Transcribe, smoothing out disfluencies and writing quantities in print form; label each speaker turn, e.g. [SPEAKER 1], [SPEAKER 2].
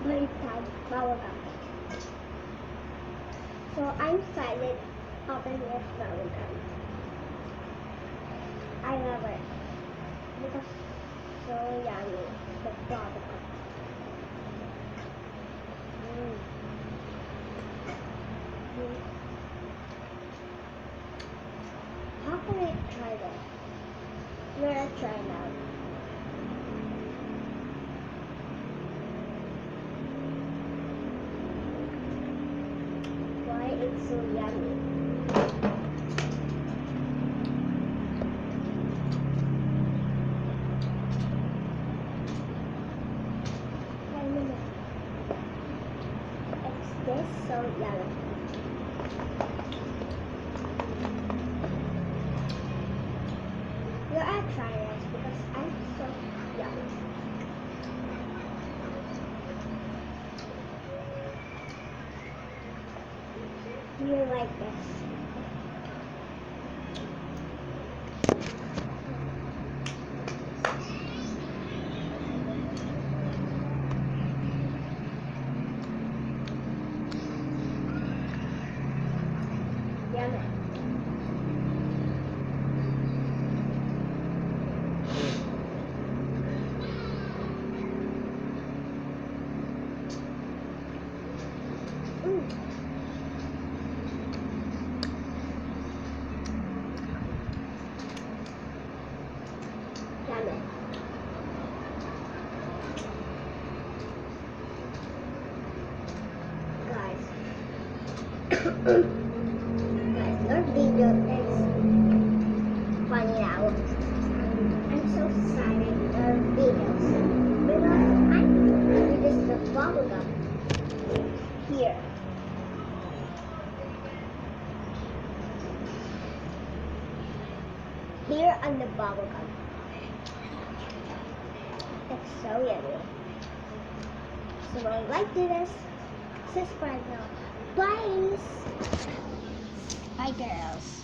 [SPEAKER 1] Baliktad bubblegum. So I'm excited open this bubblegum. I love it because it's so yummy. The bubblegum. How can I try this? I'm gonna try now. Why it's so yummy? It's this so yummy. You are trying this because I'm so yummy. Do you like this? Yummy. Yummy. Guys. Guys, your video is funny now. I'm so excited for videos because I'm with this the bubblegum here. Here on the bubblegum. It's so yummy. So if you like this, subscribe now. Bye! Bye girls.